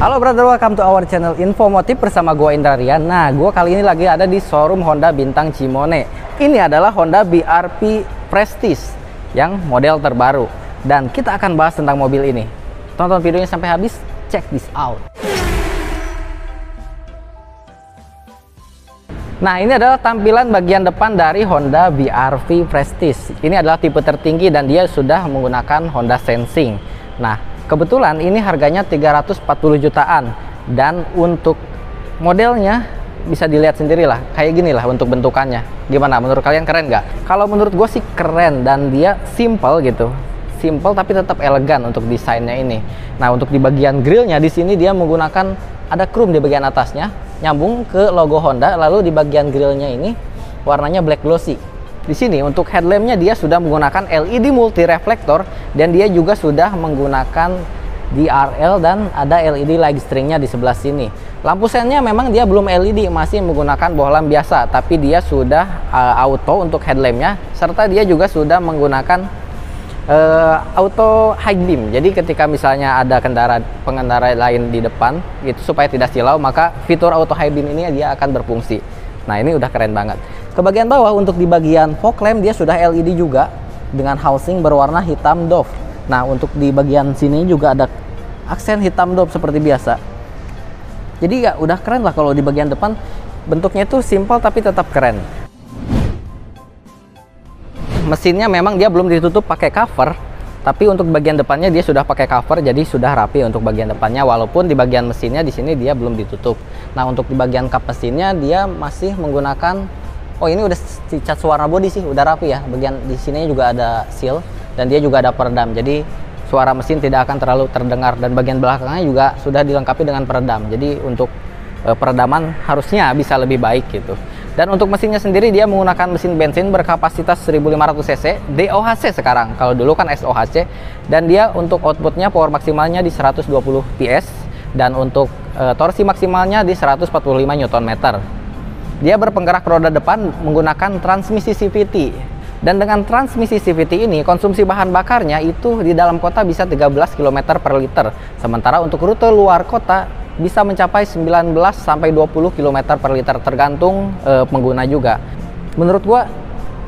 Halo brother, welcome to our channel Infomotif bersama gue Indra Rian. Nah, gue kali ini lagi ada di showroom Honda Bintang Cimone. Ini adalah Honda BRV Prestige yang model terbaru. Dan kita akan bahas tentang mobil ini. Tonton videonya sampai habis, check this out. Nah, ini adalah tampilan bagian depan dari Honda BRV Prestige. Ini adalah tipe tertinggi dan dia sudah menggunakan Honda Sensing. Nah, kebetulan ini harganya 340 jutaan. Dan untuk modelnya bisa dilihat sendirilah. Kayak gini lah untuk bentukannya. Gimana? Menurut kalian keren nggak? Kalau menurut gue sih keren dan dia simple gitu. Simple tapi tetap elegan untuk desainnya ini. Nah, untuk di bagian grillnya di sini dia menggunakan ada chrome di bagian atasnya, nyambung ke logo Honda. Lalu di bagian grillnya ini warnanya black glossy. Di sini untuk headlampnya dia sudah menggunakan LED multi reflektor dan dia juga sudah menggunakan DRL dan ada LED light stringnya di sebelah sini. Lampu sennya memang dia belum LED, masih menggunakan bohlam biasa, tapi dia sudah auto untuk headlampnya, serta dia juga sudah menggunakan auto high beam. Jadi ketika misalnya ada pengendara lain di depan itu supaya tidak silau, maka fitur auto high beam ini dia akan berfungsi. Nah, ini udah keren banget. Ke bagian bawah untuk di bagian fog lamp dia sudah LED juga dengan housing berwarna hitam doff. Nah, untuk di bagian sini juga ada aksen hitam doff seperti biasa. Jadi ya udah keren lah kalau di bagian depan bentuknya itu simple tapi tetap keren. Mesinnya memang dia belum ditutup pakai cover, tapi untuk bagian depannya dia sudah pakai cover, jadi sudah rapi untuk bagian depannya. Walaupun di bagian mesinnya di sini dia belum ditutup. Nah, untuk di bagian kap mesinnya dia masih menggunakan, oh ini udah cat warna bodi sih, udah rapi ya. Bagian di sini juga ada seal dan dia juga ada peredam. Jadi suara mesin tidak akan terlalu terdengar dan bagian belakangnya juga sudah dilengkapi dengan peredam. Jadi untuk peredaman harusnya bisa lebih baik gitu. Dan untuk mesinnya sendiri dia menggunakan mesin bensin berkapasitas 1500 cc DOHC sekarang. Kalau dulu kan SOHC. Dan dia untuk outputnya power maksimalnya di 120 PS dan untuk torsi maksimalnya di 145 Nm. Dia berpenggerak roda depan menggunakan transmisi CVT. Dan dengan transmisi CVT ini konsumsi bahan bakarnya itu di dalam kota bisa 13 km per liter. Sementara untuk rute luar kota bisa mencapai 19 sampai 20 km per liter tergantung pengguna juga. Menurut gua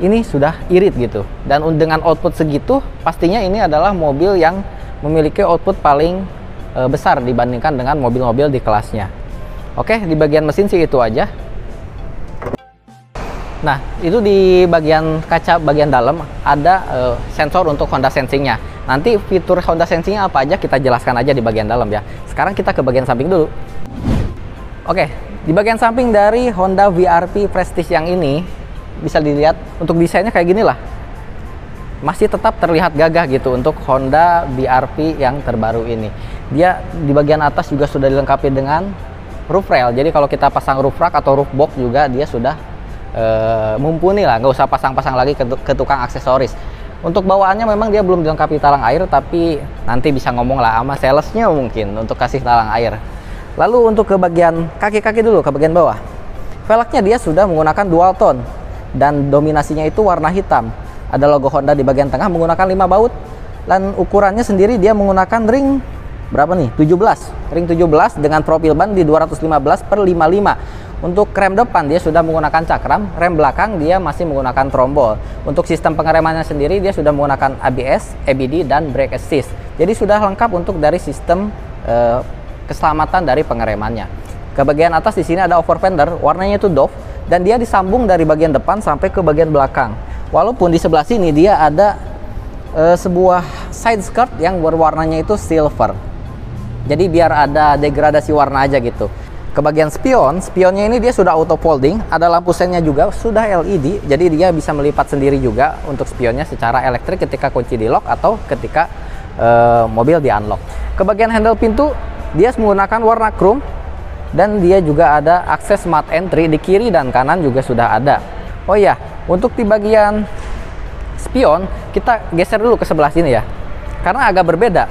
ini sudah irit gitu. Dan dengan output segitu pastinya ini adalah mobil yang memiliki output paling besar dibandingkan dengan mobil-mobil di kelasnya. Oke, di bagian mesin sih itu aja. Nah, itu di bagian kaca bagian dalam ada sensor untuk Honda Sensing-nya. Nanti fitur Honda Sensing-nya apa aja kita jelaskan aja di bagian dalam ya. Sekarang kita ke bagian samping dulu. Oke, di bagian samping dari Honda BRV Prestige yang ini bisa dilihat untuk desainnya kayak gini lah. Masih tetap terlihat gagah gitu untuk Honda BRV yang terbaru ini. Dia di bagian atas juga sudah dilengkapi dengan roof rail. Jadi kalau kita pasang roof rack atau roof box juga dia sudah mumpuni lah, nggak usah pasang-pasang lagi ke tukang aksesoris. Untuk bawaannya memang dia belum dilengkapi talang air, tapi nanti bisa ngomong lah sama salesnya mungkin untuk kasih talang air. Lalu untuk ke bagian kaki-kaki dulu, ke bagian bawah, velgnya dia sudah menggunakan dual tone dan dominasinya itu warna hitam. Ada logo Honda di bagian tengah menggunakan 5 baut dan ukurannya sendiri dia menggunakan ring berapa nih? 17. Ring 17 dengan profil ban di 215/55. Untuk rem depan dia sudah menggunakan cakram, rem belakang dia masih menggunakan trombol. Untuk sistem pengeremannya sendiri dia sudah menggunakan ABS, EBD dan brake assist. Jadi sudah lengkap untuk dari sistem keselamatan dari pengeremannya. Ke bagian atas di sini ada over fender, warnanya itu doff dan dia disambung dari bagian depan sampai ke bagian belakang. Walaupun di sebelah sini dia ada sebuah side skirt yang berwarnanya itu silver. Jadi biar ada degradasi warna aja gitu. Ke bagian spionnya ini dia sudah auto folding, ada lampu sennya juga sudah LED, jadi dia bisa melipat sendiri juga untuk spionnya secara elektrik ketika kunci di lock atau ketika mobil di unlock. Ke bagian handle pintu dia menggunakan warna chrome dan dia juga ada akses smart entry di kiri dan kanan juga sudah ada. Oh iya, untuk di bagian spion kita geser dulu ke sebelah sini ya, karena agak berbeda.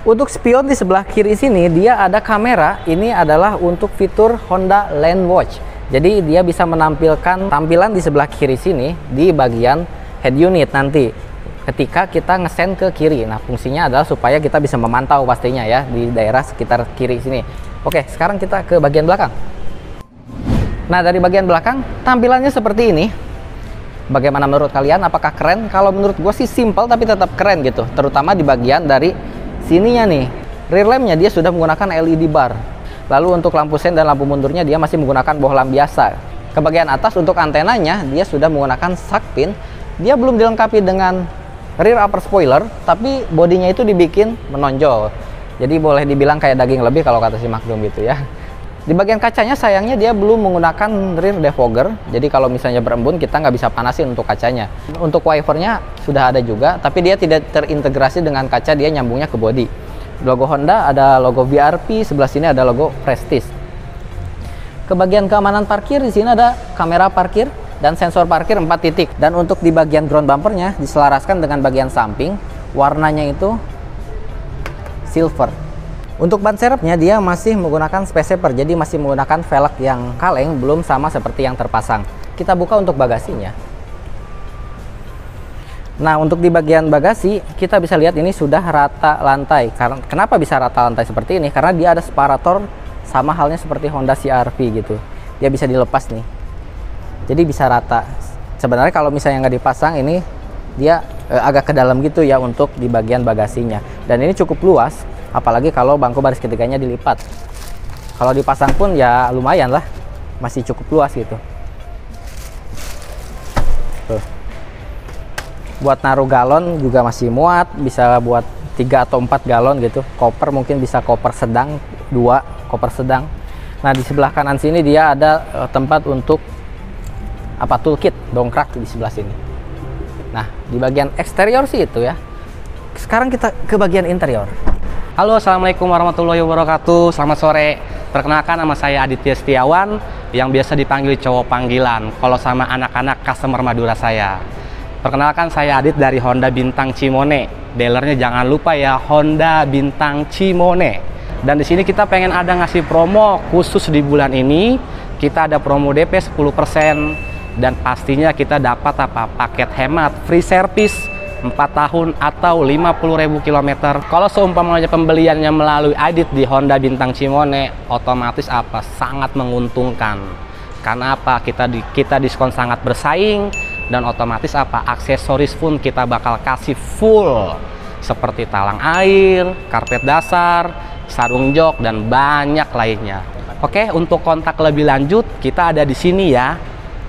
Untuk spion di sebelah kiri sini dia ada kamera. Ini adalah untuk fitur Honda Lane Watch. Jadi dia bisa menampilkan tampilan di sebelah kiri sini di bagian head unit nanti. ketika kita ngesen ke kiri. Nah, fungsinya adalah supaya kita bisa memantau pastinya ya di daerah sekitar kiri sini. Oke, sekarang kita ke bagian belakang. Nah, dari bagian belakang tampilannya seperti ini. Bagaimana menurut kalian? Apakah keren? Kalau menurut gue sih simple tapi tetap keren gitu. Terutama di bagian dari sininya nih. Rear lampnya dia sudah menggunakan LED bar. Lalu untuk lampu sen dan lampu mundurnya dia masih menggunakan bohlam biasa. Ke bagian atas untuk antenanya dia sudah menggunakan shark fin. Dia belum dilengkapi dengan rear upper spoiler, tapi bodinya itu dibikin menonjol. Jadi boleh dibilang kayak daging lebih kalau kata si Magnum gitu ya. Di bagian kacanya sayangnya dia belum menggunakan rear defogger. Jadi kalau misalnya berembun kita nggak bisa panasin untuk kacanya. Untuk wipernya sudah ada juga, tapi dia tidak terintegrasi dengan kaca, dia nyambungnya ke bodi. Logo Honda, ada logo VRP, sebelah sini ada logo Prestige. Ke bagian keamanan parkir, di sini ada kamera parkir dan sensor parkir 4 titik. Dan untuk di bagian ground bumpernya diselaraskan dengan bagian samping, warnanya itu silver. Untuk ban serepnya dia masih menggunakan space saver, jadi masih menggunakan velg yang kaleng, belum sama seperti yang terpasang. Kita buka untuk bagasinya. Nah, untuk di bagian bagasi, kita bisa lihat ini sudah rata lantai. Kenapa bisa rata lantai seperti ini? Karena dia ada separator, sama halnya seperti Honda CR-V gitu. Dia bisa dilepas nih. Jadi bisa rata. Sebenarnya kalau misalnya nggak dipasang, ini dia agak ke dalam gitu ya untuk di bagian bagasinya. Dan ini cukup luas, apalagi kalau bangku baris ketiganya dilipat. Kalau dipasang pun ya lumayan lah, masih cukup luas gitu. Tuh. Buat naruh galon juga masih muat, bisa buat 3 atau 4 galon gitu. Koper mungkin bisa koper sedang, 2 koper sedang. Nah, di sebelah kanan sini dia ada tempat untuk toolkit, dongkrak di sebelah sini. Nah, di bagian eksterior sih itu ya. Sekarang kita ke bagian interior. Halo, assalamualaikum warahmatullahi wabarakatuh. Selamat sore. Perkenalkan, nama saya Aditya Setiawan, yang biasa dipanggil cowok panggilan kalau sama anak-anak customer Madura saya. Perkenalkan, saya Adit dari Honda Bintang Cimone. Dealernya jangan lupa ya, Honda Bintang Cimone. Dan di sini kita pengen ada ngasih promo khusus di bulan ini. Kita ada promo DP 10% dan pastinya kita dapat paket hemat, free service 4 tahun atau 50.000 km. Kalau seumpamanya pembeliannya melalui Adit di Honda Bintang Cimone, otomatis sangat menguntungkan. Karena kita diskon sangat bersaing. Dan otomatis aksesoris pun kita bakal kasih full, seperti talang air, karpet dasar, sarung jok, dan banyak lainnya. Oke, untuk kontak lebih lanjut kita ada di sini ya,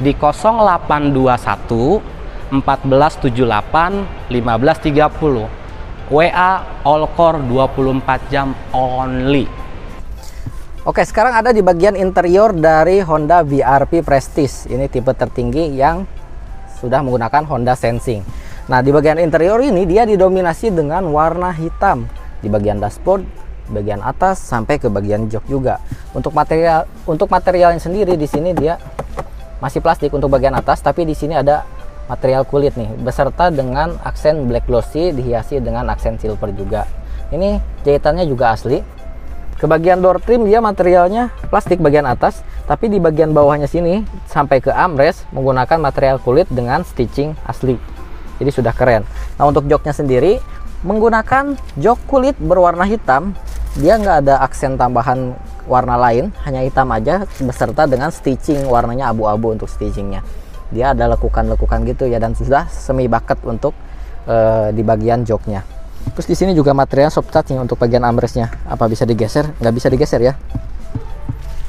di 0821 1478 1530. WA all core 24 jam only. Oke, sekarang ada di bagian interior dari Honda VRP Prestige. Ini tipe tertinggi yang sudah menggunakan Honda Sensing. Nah, di bagian interior ini dia didominasi dengan warna hitam di bagian dashboard, bagian atas sampai ke bagian jok juga. Untuk materialnya sendiri di sini dia masih plastik untuk bagian atas, tapi di sini ada material kulit nih beserta dengan aksen black glossy dihiasi dengan aksen silver juga. Ini jahitannya juga asli. Ke bagian door trim dia materialnya plastik bagian atas, tapi di bagian bawahnya sini sampai ke armrest menggunakan material kulit dengan stitching asli. Jadi sudah keren. Nah, untuk joknya sendiri menggunakan jok kulit berwarna hitam. Dia nggak ada aksen tambahan warna lain, hanya hitam aja beserta dengan stitching warnanya abu-abu untuk stitchingnya. Dia ada lekukan-lekukan gitu ya, dan sudah semi bucket untuk di bagian joknya. Terus di sini juga material soft touching untuk bagian armrestnya. Apa bisa digeser? Nggak bisa digeser ya.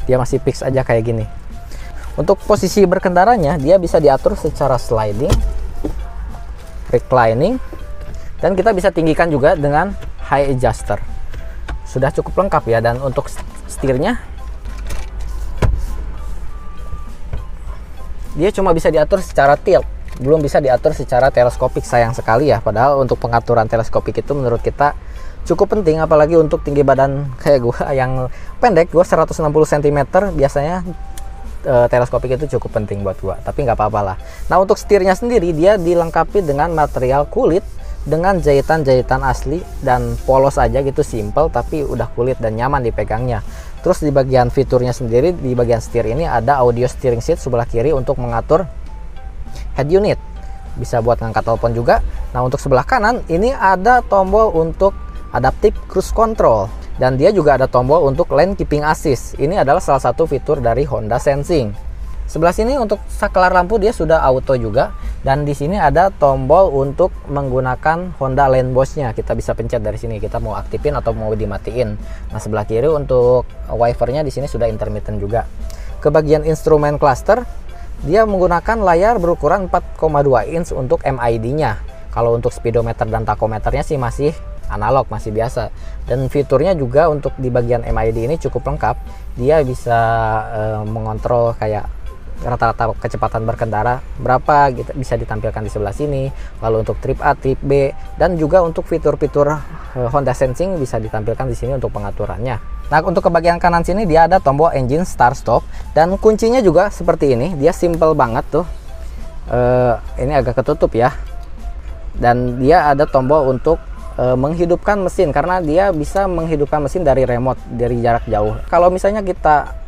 Dia masih fix aja kayak gini. Untuk posisi berkendaranya dia bisa diatur secara sliding, reclining, dan kita bisa tinggikan juga dengan high adjuster. Sudah cukup lengkap ya. Dan untuk setirnya dia cuma bisa diatur secara tilt, belum bisa diatur secara teleskopik. Sayang sekali ya, padahal untuk pengaturan teleskopik itu menurut kita cukup penting, apalagi untuk tinggi badan kayak gua yang pendek. Gua 160 cm, biasanya teleskopik itu cukup penting buat gua, tapi nggak apa-apa lah. Nah, untuk setirnya sendiri dia dilengkapi dengan material kulit dengan jahitan-jahitan asli dan polos aja gitu, simple tapi udah kulit dan nyaman dipegangnya. Terus di bagian fiturnya sendiri, di bagian setir ini ada audio steering seat sebelah kiri untuk mengatur head unit. Bisa buat ngangkat telepon juga, Nah, untuk sebelah kanan ini ada tombol untuk adaptive cruise control dan dia juga ada tombol untuk lane keeping assist. Ini adalah salah satu fitur dari Honda Sensing. Sebelah sini untuk saklar lampu dia sudah auto juga, dan di sini ada tombol untuk menggunakan Honda Lane Boss-nya. Kita bisa pencet dari sini, kita mau aktifin atau mau dimatiin. Nah, sebelah kiri untuk wipernya di sini sudah intermittent juga. Ke bagian instrumen cluster, dia menggunakan layar berukuran 4,2 inch untuk MID-nya. Kalau untuk speedometer dan takometernya sih masih analog, masih biasa. Dan fiturnya juga untuk di bagian MID ini cukup lengkap. Dia bisa mengontrol kayak rata-rata kecepatan berkendara berapa gitu, bisa ditampilkan di sebelah sini. Lalu untuk trip A, trip B, dan juga untuk fitur-fitur Honda Sensing bisa ditampilkan di sini untuk pengaturannya. Nah, untuk ke bagian kanan sini dia ada tombol engine start stop, dan kuncinya juga seperti ini. Dia simple banget tuh. Ini agak ketutup ya. Dan dia ada tombol untuk menghidupkan mesin, karena dia bisa menghidupkan mesin dari remote, dari jarak jauh. Kalau misalnya kita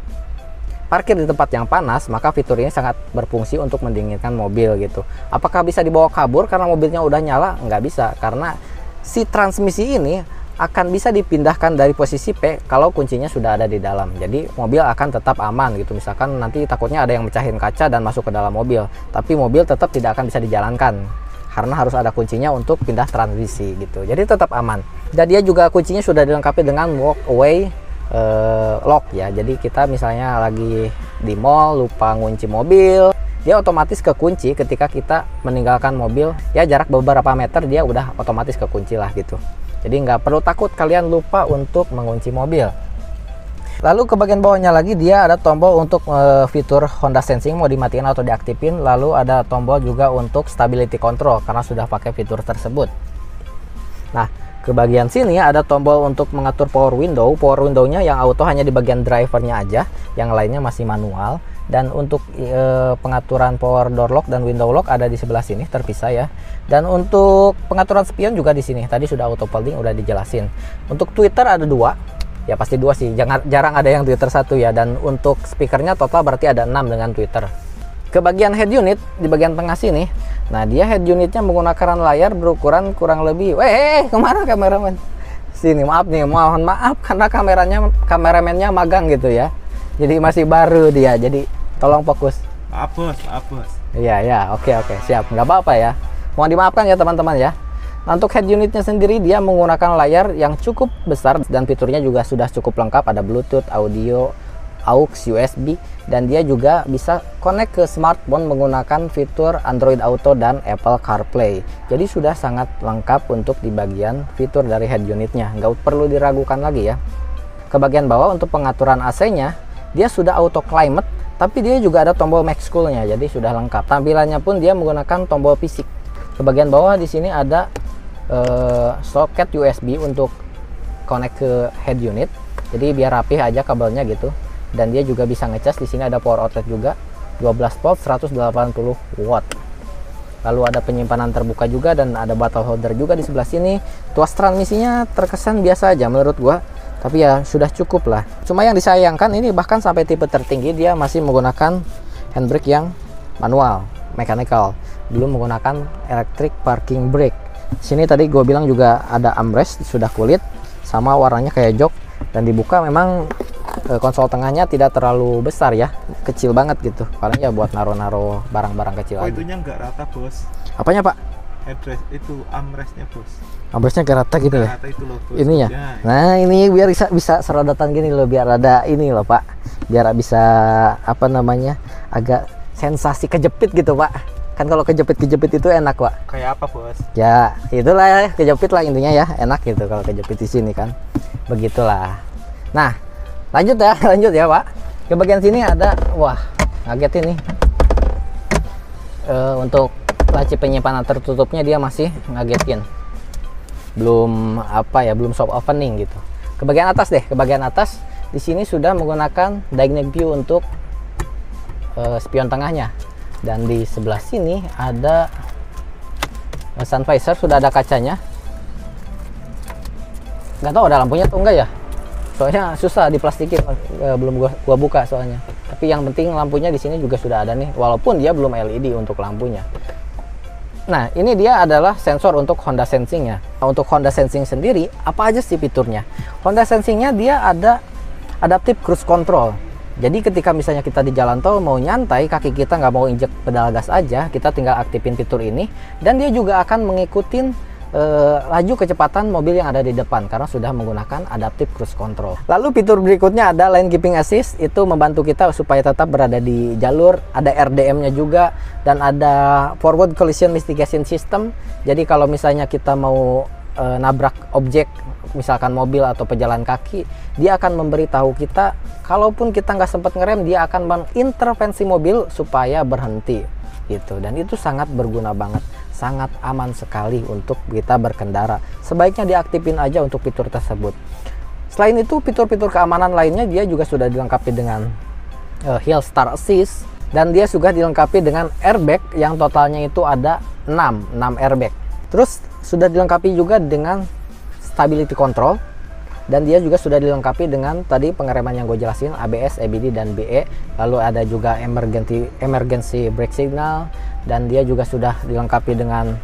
parkir di tempat yang panas, maka fitur ini sangat berfungsi untuk mendinginkan mobil gitu. Apakah bisa dibawa kabur karena mobilnya udah nyala? Nggak bisa, karena si transmisi ini akan bisa dipindahkan dari posisi P kalau kuncinya sudah ada di dalam. Jadi mobil akan tetap aman gitu. Misalkan nanti takutnya ada yang mecahin kaca dan masuk ke dalam mobil, tapi mobil tetap tidak akan bisa dijalankan karena harus ada kuncinya untuk pindah transmisi gitu. Jadi tetap aman. Dan dia juga kuncinya sudah dilengkapi dengan walk away lock ya. Jadi kita misalnya lagi di mall lupa ngunci mobil, dia otomatis kekunci ketika kita meninggalkan mobil ya, jarak beberapa meter dia udah otomatis kekunci lah gitu. Jadi nggak perlu takut kalian lupa untuk mengunci mobil. Lalu ke bagian bawahnya lagi dia ada tombol untuk fitur Honda Sensing mau dimatiin atau diaktifin. Lalu ada tombol juga untuk stability control karena sudah pakai fitur tersebut. Nah, ke bagian sini ada tombol untuk mengatur power window. Power window-nya yang auto hanya di bagian drivernya aja, yang lainnya masih manual. Dan untuk pengaturan power door lock dan window lock ada di sebelah sini terpisah ya. Dan untuk pengaturan spion juga di sini. Tadi sudah auto folding, udah dijelasin. Untuk Twitter ada 2. Ya pasti 2 sih. Jarang ada yang Twitter 1 ya. Dan untuk speakernya total berarti ada 6 dengan Twitter. Ke bagian head unit di bagian tengah sini. Nah, dia head unitnya menggunakan layar berukuran kurang lebih, kemana kameramen? Sini, maaf nih, mohon maaf karena kameramennya magang gitu ya. Jadi masih baru dia, jadi tolong fokus. Maaf bos. Iya, oke, siap, nggak apa-apa ya. Mohon dimaafkan ya teman-teman ya. Nah, untuk head unitnya sendiri dia menggunakan layar yang cukup besar dan fiturnya juga sudah cukup lengkap. Ada Bluetooth, audio, aux, USB, dan dia juga bisa connect ke smartphone menggunakan fitur Android Auto dan Apple CarPlay. Jadi sudah sangat lengkap untuk di bagian fitur dari head unitnya, nggak perlu diragukan lagi ya. Ke bagian bawah untuk pengaturan AC-nya dia sudah auto climate, tapi dia juga ada tombol max cool-nya, jadi sudah lengkap. Tampilannya pun dia menggunakan tombol fisik. Ke bagian bawah di sini ada soket USB untuk connect ke head unit, jadi biar rapih aja kabelnya gitu. Dan dia juga bisa ngecas. Di sini ada power outlet juga 12 volt 180 watt. Lalu ada penyimpanan terbuka juga dan ada bottle holder juga di sebelah sini. Tuas transmisinya terkesan biasa aja menurut gua, tapi ya sudah cukup lah. Cuma yang disayangkan ini bahkan sampai tipe tertinggi dia masih menggunakan handbrake yang manual, mechanical, belum menggunakan electric parking brake. Sini tadi gue bilang juga ada armrest sudah kulit sama warnanya kayak jok, dan dibuka memang konsol tengahnya tidak terlalu besar ya, kecil banget gitu, paling ya buat naro-naro barang-barang kecil aja. Itunya nggak rata bos. Apanya pak? Headrest itu armrestnya bos. Armrestnya nggak rata gitu ya? Rata itu loh bos. Ininya? Ya. Nah ini biar bisa serodatan gini loh, biar ada ini loh pak, biar bisa apa namanya, agak sensasi kejepit gitu pak. Kan kalau kejepit itu enak pak. Kayak apa bos? Ya itulah ya, kejepit lah intinya ya, enak gitu kalau kejepit di sini kan, begitulah. Nah lanjut ya pak. Ke bagian sini ada, wah ngaget ini. Untuk laci penyimpanan tertutupnya dia masih ngagetin. Belum belum soft opening gitu. Ke bagian atas ke bagian atas di sini sudah menggunakan dynamic view untuk spion tengahnya. Dan di sebelah sini ada sun visor, sudah ada kacanya. Nggak tahu ada lampunya atau enggak ya, soalnya susah diplastikin, belum gua buka soalnya. Tapi yang penting lampunya di sini juga sudah ada nih, walaupun dia belum LED untuk lampunya. Nah, ini dia adalah sensor untuk Honda Sensing-nya. Nah, untuk Honda Sensing sendiri, apa aja sih fiturnya? Honda Sensing-nya dia ada adaptive cruise control. Jadi ketika misalnya kita di jalan tol mau nyantai, kaki kita nggak mau injek pedal gas aja, kita tinggal aktifin fitur ini. Dan dia juga akan mengikutin laju kecepatan mobil yang ada di depan karena sudah menggunakan adaptive cruise control. Lalu fitur berikutnya ada lane keeping assist, itu membantu kita supaya tetap berada di jalur. Ada RDM-nya juga dan ada forward collision mitigation system. Jadi kalau misalnya kita mau nabrak objek, misalkan mobil atau pejalan kaki, dia akan memberitahu kita. Kalaupun kita nggak sempat ngerem, dia akan mengintervensi mobil supaya berhenti gitu. Dan itu sangat berguna banget, sangat aman sekali untuk kita berkendara. Sebaiknya diaktifin aja untuk fitur tersebut. Selain itu, fitur-fitur keamanan lainnya dia juga sudah dilengkapi dengan Hill Start Assist, dan dia juga dilengkapi dengan airbag yang totalnya itu ada 6 airbag. Terus sudah dilengkapi juga dengan stability control, dan dia juga sudah dilengkapi dengan tadi pengereman yang gue jelasin, ABS, EBD, dan BE. Lalu ada juga emergency brake signal, dan dia juga sudah dilengkapi dengan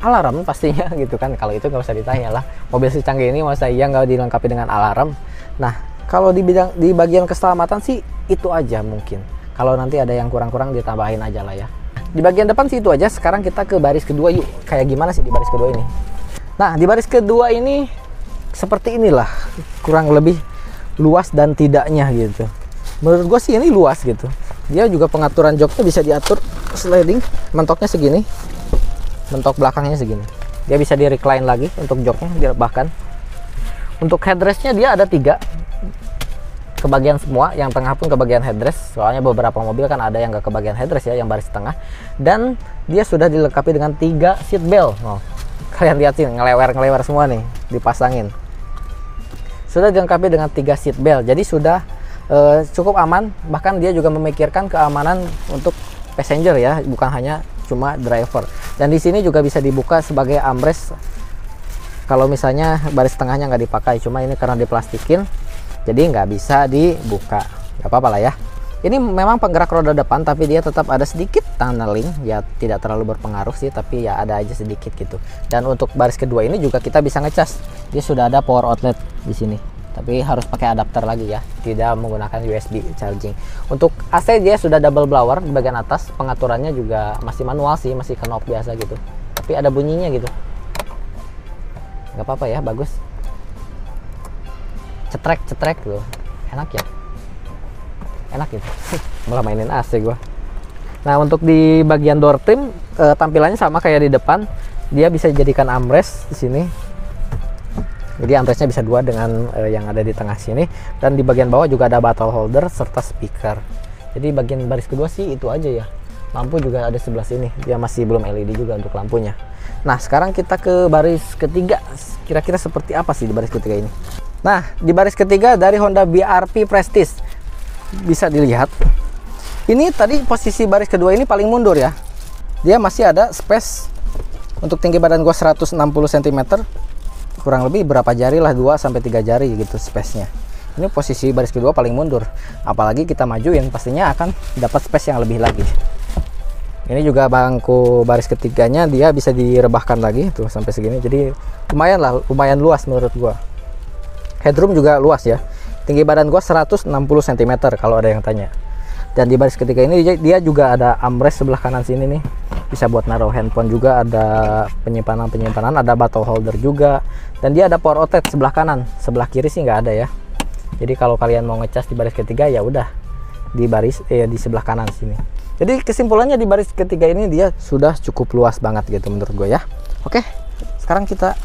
alarm pastinya gitu kan. Kalau itu nggak usah ditanya lah, mobil secanggih ini masa iya nggak dilengkapi dengan alarm. Nah, kalau di bagian keselamatan sih itu aja mungkin. Kalau nanti ada yang kurang-kurang ditambahin aja lah ya. Di bagian depan sih itu aja. Sekarang kita ke baris kedua yuk. Kayak gimana sih di baris kedua ini? Nah, di baris kedua ini seperti inilah kurang lebih luas dan tidaknya gitu. Menurut gue sih ini luas gitu. Dia juga pengaturan joknya bisa diatur sliding, mentoknya segini, mentok belakangnya segini. Dia bisa di recline lagi untuk joknya, direbahkan. Untuk headrestnya dia ada 3 kebagian semua, yang tengah pun kebagian headrest. Soalnya beberapa mobil kan ada yang gak kebagian headrest ya, yang baris tengah. Dan dia sudah dilengkapi dengan 3 seat belt. Oh, kalian lihat sih, ngelewer semua nih, dipasangin. Sudah dilengkapi dengan 3 seat belt, jadi sudah cukup aman. Bahkan dia juga memikirkan keamanan untuk passenger ya, bukan hanya cuma driver. Dan di sini juga bisa dibuka sebagai armrest kalau misalnya baris tengahnya nggak dipakai. Cuma ini karena diplastikin, jadi nggak bisa dibuka. Nggak apa-apa lah ya. Ini memang penggerak roda depan, tapi dia tetap ada sedikit tunneling, ya tidak terlalu berpengaruh sih, tapi ya ada aja sedikit gitu. Dan untuk baris kedua ini juga kita bisa ngecas. Dia sudah ada power outlet di sini, tapi harus pakai adapter lagi ya, tidak menggunakan USB charging. Untuk AC dia sudah double blower di bagian atas, pengaturannya juga masih manual sih, masih knob biasa gitu. Tapi ada bunyinya gitu. Nggak apa-apa ya, bagus. Cetrek tuh, enak ya. Enak gitu. Malah mainin AC gua. Nah, untuk di bagian door trim tampilannya sama kayak di depan. Dia bisa dijadikan armrest di sini. Jadi armrestnya bisa 2 dengan yang ada di tengah sini, dan di bagian bawah juga ada bottle holder serta speaker. Jadi bagian baris kedua sih itu aja ya. Lampu juga ada sebelah sini. Dia masih belum LED juga untuk lampunya. Nah, sekarang kita ke baris ketiga. Kira-kira seperti apa sih di baris ketiga ini? Nah, di baris ketiga dari Honda BRP Prestige. Bisa dilihat ini tadi posisi baris kedua ini paling mundur ya. Dia masih ada space untuk tinggi badan gua 160 cm, kurang lebih berapa jari lah, 2-3 jari gitu space nya. Ini posisi baris kedua paling mundur, apalagi kita majuin pastinya akan dapat space yang lebih lagi. Ini juga bangku baris ketiganya dia bisa direbahkan lagi tuh sampai segini, jadi lumayan luas menurut gua. Headroom juga luas ya. Tinggi badan gua 160 cm kalau ada yang tanya. Dan di baris ketiga ini dia juga ada armrest sebelah kanan sini nih. Bisa buat naruh handphone juga, ada penyimpanan, ada bottle holder juga. Dan dia ada power outlet sebelah kanan. Sebelah kiri sih nggak ada ya. Jadi kalau kalian mau ngecas di baris ketiga ya udah di sebelah kanan sini. Jadi kesimpulannya di baris ketiga ini dia sudah cukup luas banget gitu menurut gue ya. Oke, sekarang kita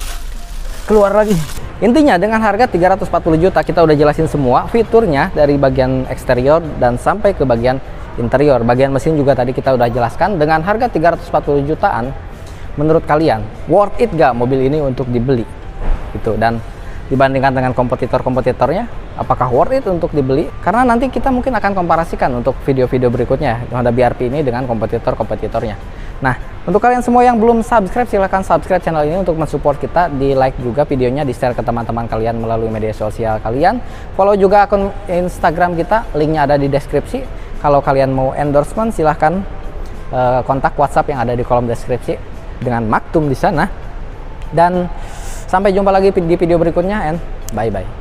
keluar lagi. Intinya dengan harga 340 juta kita udah jelasin semua fiturnya dari bagian eksterior dan sampai ke bagian interior. Bagian mesin juga tadi kita udah jelaskan. Dengan harga 340 jutaan, menurut kalian worth it gak mobil ini untuk dibeli? Gitu. Dan dibandingkan dengan kompetitornya, apakah worth it untuk dibeli? Karena nanti kita mungkin akan komparasikan untuk video-video berikutnya Honda BRP ini dengan kompetitornya. Nah, untuk kalian semua yang belum subscribe, silahkan subscribe channel ini untuk mensupport kita. Di like juga videonya, di share ke teman-teman kalian melalui media sosial kalian. Follow juga akun Instagram kita, linknya ada di deskripsi. Kalau kalian mau endorsement, silahkan kontak WhatsApp yang ada di kolom deskripsi. dengan Maktum di sana. Dan sampai jumpa lagi di video berikutnya, and bye bye.